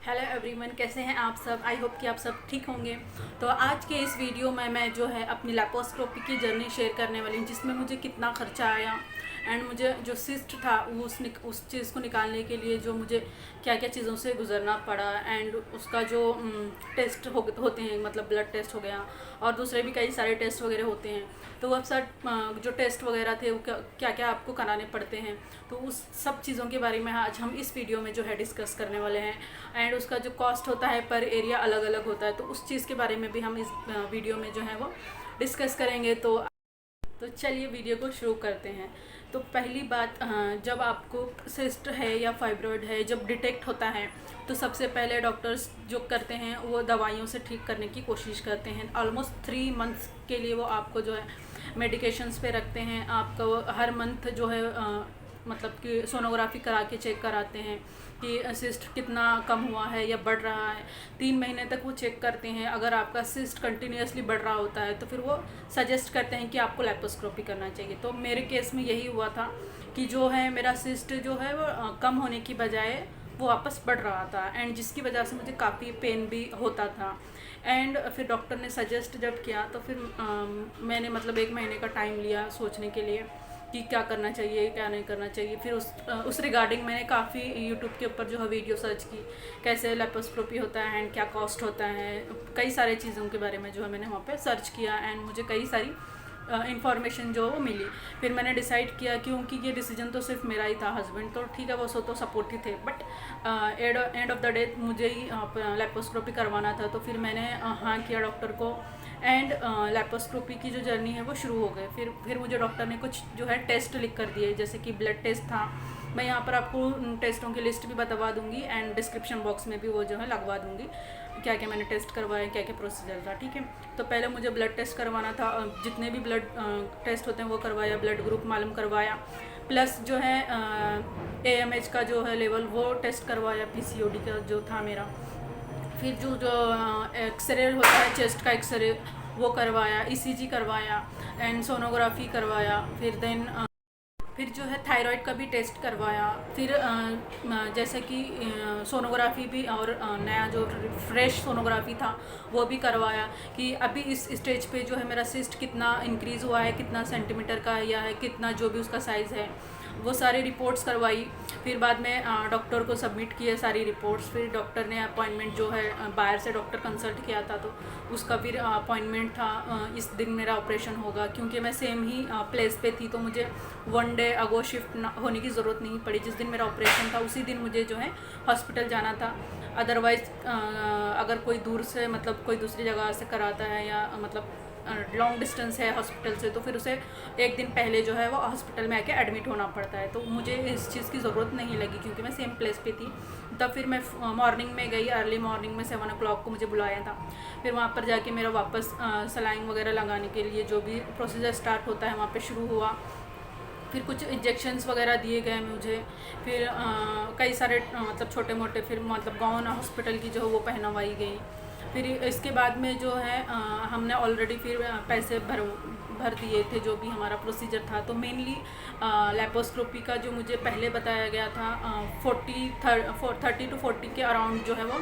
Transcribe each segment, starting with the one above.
Hello everyone, कैसे हैं आप सब। आई होप कि आप सब ठीक होंगे। तो आज के इस वीडियो में मैं जो है अपनी लेप्रोस्कोपी की जर्नी शेयर करने वाली हूँ, जिसमें मुझे कितना खर्चा आया एंड मुझे जो सिस्ट था वो उस चीज़ को निकालने के लिए जो मुझे क्या क्या चीज़ों से गुजरना पड़ा एंड उसका जो टेस्ट होते हैं, मतलब ब्लड टेस्ट हो गया और दूसरे भी कई सारे टेस्ट वगैरह होते हैं। तो वह सब जो टेस्ट वगैरह थे वो क्या क्या आपको कराने पड़ते हैं, तो उस सब चीज़ों के बारे में आज हम इस वीडियो में जो है डिस्कस करने वाले हैं। एंड उसका जो कॉस्ट होता है पर एरिया अलग अलग होता है, तो उस चीज़ के बारे में भी हम इस वीडियो में जो है वो डिस्कस करेंगे। तो चलिए वीडियो को शुरू करते हैं। तो पहली बात, जब आपको सिस्ट है या फाइब्रॉइड है जब डिटेक्ट होता है तो सबसे पहले डॉक्टर्स जो करते हैं वो दवाइयों से ठीक करने की कोशिश करते हैं। ऑलमोस्ट 3 मंथ्स के लिए वो आपको जो है मेडिकेशंस पे रखते हैं। आपको हर मंथ जो है मतलब कि सोनोग्राफी करा के चेक कराते हैं कि सिस्ट कितना कम हुआ है या बढ़ रहा है। 3 महीने तक वो चेक करते हैं। अगर आपका सिस्ट कंटिन्यूसली बढ़ रहा होता है तो फिर वो सजेस्ट करते हैं कि आपको लेप्रोस्कोपी करना चाहिए। तो मेरे केस में यही हुआ था कि जो है मेरा सिस्ट जो है वो कम होने की बजाय वो वापस बढ़ रहा था एंड जिसकी वजह से मुझे काफ़ी पेन भी होता था। एंड फिर डॉक्टर ने सजेस्ट जब किया तो फिर मैंने मतलब 1 महीने का टाइम लिया सोचने के लिए कि क्या करना चाहिए क्या नहीं करना चाहिए। फिर उस रिगार्डिंग मैंने काफ़ी यूट्यूब के ऊपर जो है वीडियो सर्च की, कैसे लेप्रोस्कोपी होता है एंड क्या कॉस्ट होता है। कई सारे चीज़ों के बारे में जो है मैंने वहाँ पे सर्च किया एंड मुझे कई सारी इन्फॉर्मेशन जो वो मिली। फिर मैंने डिसाइड किया, क्योंकि ये डिसीजन तो सिर्फ मेरा ही था, हस्बैंड तो ठीक है वो तो सपोर्टिव थे, but end of the day मुझे ही लेप्रोस्कोपी करवाना था। तो फिर मैंने हाँ किया डॉक्टर को एंड लेप्रोस्कोपी की जो जर्नी है वो शुरू हो गई। फिर मुझे डॉक्टर ने कुछ जो है टेस्ट लिख कर दिए, जैसे कि ब्लड टेस्ट था। मैं यहाँ पर आपको टेस्टों की लिस्ट भी बतवा दूंगी एंड डिस्क्रिप्शन बॉक्स में भी वो जो है लगवा दूंगी क्या क्या मैंने टेस्ट करवाया, क्या क्या प्रोसीजर था। ठीक है, तो पहले मुझे ब्लड टेस्ट करवाना था। जितने भी ब्लड टेस्ट होते हैं वो करवाया, ब्लड ग्रुप मालूम करवाया, प्लस जो है AMH का जो है लेवल वो टेस्ट करवाया, PCOD का जो था मेरा। फिर जो जो एक्सरे होता है चेस्ट का एक्सरे वो करवाया, ECG करवाया एंड सोनोग्राफी करवाया। फिर जो है थायराइड का भी टेस्ट करवाया। फिर जैसे कि सोनोग्राफी भी और नया जो फ्रेश सोनोग्राफी था वो भी करवाया कि अभी इस स्टेज पे जो है मेरा सिस्ट कितना इंक्रीज़ हुआ है, कितना सेंटीमीटर का या है, कितना जो भी उसका साइज़ है, वो सारी रिपोर्ट्स करवाई। फिर बाद में डॉक्टर को सबमिट किए सारी रिपोर्ट्स। फिर डॉक्टर ने अपॉइंटमेंट जो है बाहर से डॉक्टर कंसल्ट किया था तो उसका फिर अपॉइंटमेंट था। इस दिन मेरा ऑपरेशन होगा, क्योंकि मैं सेम ही प्लेस पे थी तो मुझे 1 डे अगो शिफ्ट होने की ज़रूरत नहीं पड़ी। जिस दिन मेरा ऑपरेशन था उसी दिन मुझे जो है हॉस्पिटल जाना था। अदरवाइज़ अगर कोई दूर से मतलब कोई दूसरी जगह से कराता है या मतलब लॉन्ग डिस्टेंस है हॉस्पिटल से, तो फिर उसे 1 दिन पहले जो है वो हॉस्पिटल में आके एडमिट होना पड़ता है। तो मुझे इस चीज़ की ज़रूरत नहीं लगी क्योंकि मैं सेम प्लेस पे थी। तब फिर मैं मॉर्निंग में गई, अर्ली मॉर्निंग में 7 o'clock को मुझे बुलाया था। फिर वहाँ पर जाके मेरा वापस सलाइन वगैरह लगाने के लिए जो भी प्रोसीजर स्टार्ट होता है वहाँ पर शुरू हुआ। फिर कुछ इंजेक्शन्स वगैरह दिए गए मुझे। फिर कई सारे मतलब छोटे मोटे फिर मतलब गाउन हॉस्पिटल की जो है वो पहनवाई गई। फिर इसके बाद में जो है हमने ऑलरेडी फिर पैसे भर दिए थे जो भी हमारा प्रोसीजर था। तो मेनली लेप्रोस्कोपी का जो मुझे पहले बताया गया था 30 to 40 के अराउंड जो है वो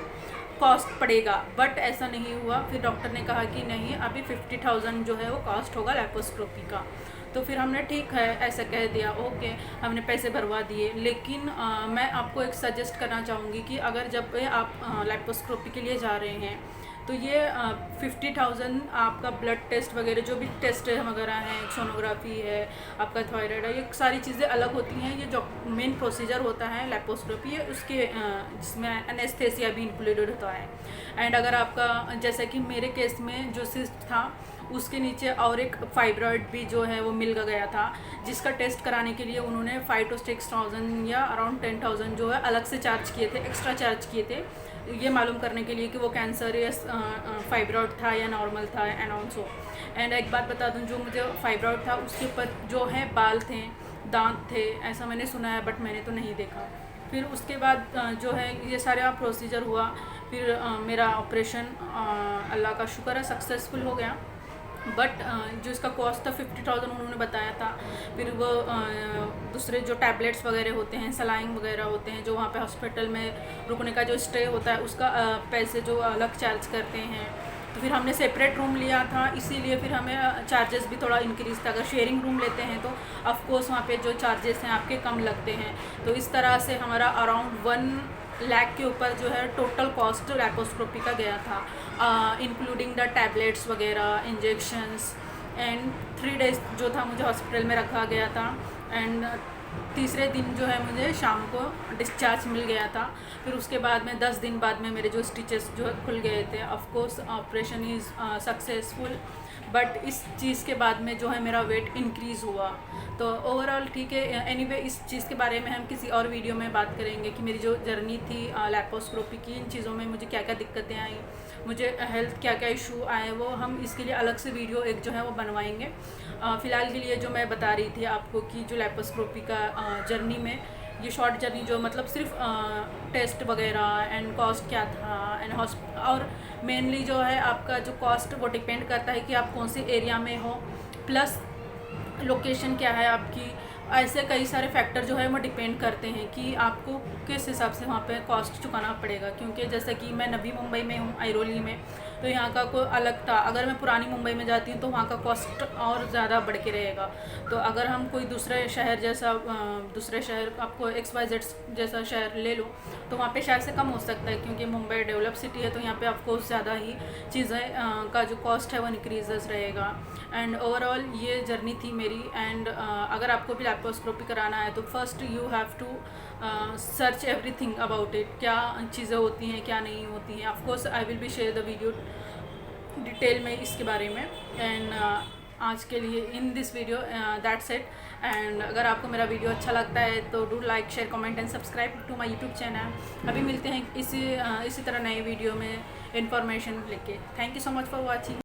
कॉस्ट पड़ेगा, बट ऐसा नहीं हुआ। फिर डॉक्टर ने कहा कि नहीं, अभी 50,000 जो है वो कॉस्ट होगा लेप्रोस्कोपी का। तो फिर हमने ठीक है ऐसा कह दिया, ओके, हमने पैसे भरवा दिए। लेकिन मैं आपको एक सजेस्ट करना चाहूँगी कि अगर जब आप लेप्रोस्कोपी के लिए जा रहे हैं तो ये 50,000 आपका ब्लड टेस्ट वगैरह जो भी टेस्ट वगैरह हैं, सोनोग्राफी है, आपका थायराइड है, ये सारी चीज़ें अलग होती हैं। ये जो मेन प्रोसीजर होता है लेप्रोस्कोपी है उसके जिसमें एनेस्थेसिया भी इंक्लूडेड होता है। एंड अगर आपका जैसे कि मेरे केस में जो सिस्ट था उसके नीचे और एक फाइब्रॉइड भी जो है वो मिल गया था, जिसका टेस्ट कराने के लिए उन्होंने 5 to 6,000 या अराउंड 10,000 जो है अलग से चार्ज किए थे, एक्स्ट्रा चार्ज किए थे, ये मालूम करने के लिए कि वो कैंसरियस फाइब्रॉइड था या नॉर्मल था एंड ऑल्सो। एंड एक बात बता दूं, जो मुझे फाइब्रॉइड था उसके ऊपर जो है बाल थे, दांत थे, ऐसा मैंने सुना है बट मैंने तो नहीं देखा। फिर उसके बाद जो है ये सारा प्रोसीजर हुआ। फिर मेरा ऑपरेशन अल्लाह का शुक्र है सक्सेसफुल हो गया। बट जो इसका कॉस्ट था 50,000 उन्होंने बताया था। फिर वो दूसरे जो टैबलेट्स वगैरह होते हैं, सलाइन वगैरह होते हैं, जो वहाँ पे हॉस्पिटल में रुकने का जो स्टे होता है उसका पैसे जो अलग चार्ज करते हैं। तो फिर हमने सेपरेट रूम लिया था, इसीलिए फिर हमें चार्जेस भी थोड़ा इंक्रीज़ था। अगर शेयरिंग रूम लेते हैं तो ऑफकोर्स वहाँ पे जो चार्जेस हैं आपके कम लगते हैं। तो इस तरह से हमारा अराउंड 1 लाख के ऊपर जो है टोटल कॉस्ट लैप्रोस्कोपी का गया था, इंक्लूडिंग द टैबलेट्स वगैरह, इंजेक्शंस। एंड 3 डेज़ जो था मुझे हॉस्पिटल में रखा गया था। एंड तीसरे दिन जो है मुझे शाम को डिस्चार्ज मिल गया था। फिर उसके बाद में 10 दिन बाद में मेरे जो स्टिचेस जो है खुल गए थे। Of course operation is successful, but इस चीज़ के बाद में जो है मेरा वेट इंक्रीज़ हुआ। तो ओवरऑल ठीक है। एनीवे इस चीज़ के बारे में हम किसी और वीडियो में बात करेंगे कि मेरी जो जर्नी थी लैप्रोस्कोपी की, इन चीज़ों में मुझे क्या क्या दिक्कतें आई, मुझे हेल्थ क्या क्या इशू आए, वो हम इसके लिए अलग से वीडियो एक जो है वो बनवाएंगे। फ़िलहाल के लिए जो मैं बता रही थी आपको कि जो लैप्रोस्कोपी का जर्नी में ये शॉर्ट जर्नी जो मतलब सिर्फ टेस्ट वगैरह एंड कॉस्ट क्या था एंड और मेनली जो है आपका जो कॉस्ट वो डिपेंड करता है कि आप कौन से एरिया में हो, प्लस लोकेशन क्या है आपकी। ऐसे कई सारे फैक्टर जो है वो डिपेंड करते हैं कि आपको किस हिसाब से वहाँ पे कॉस्ट चुकाना पड़ेगा। क्योंकि जैसे कि मैं नवी मुंबई में हूँ, आइरोली में, तो यहाँ का कोई अलग था। अगर मैं पुरानी मुंबई में जाती हूँ तो वहाँ का कॉस्ट और ज़्यादा बढ़ के रहेगा। तो अगर हम कोई दूसरे शहर जैसा दूसरे शहर आपको XYZ जैसा शहर ले लो तो वहाँ पे शायद से कम हो सकता है, क्योंकि मुंबई डेवलप सिटी है। तो यहाँ पे ऑफकोर्स ज़्यादा ही चीज़ें का जो कॉस्ट है वो इंक्रीजेस रहेगा। एंड ओवरऑल ये जर्नी थी मेरी। एंड अगर आपको भी लैप्रोस्कोपी कराना है तो first you have to search everything about it, क्या चीज़ें होती हैं क्या नहीं होती हैं। Of course I will be share the video detail में इसके बारे में। एंड आज के लिए in this video that's it. And अगर आपको मेरा वीडियो अच्छा लगता है तो do like, share, comment and subscribe to my YouTube channel. अभी मिलते हैं इसी तरह नए वीडियो में इंफॉर्मेशन लेके। Thank you so much for watching.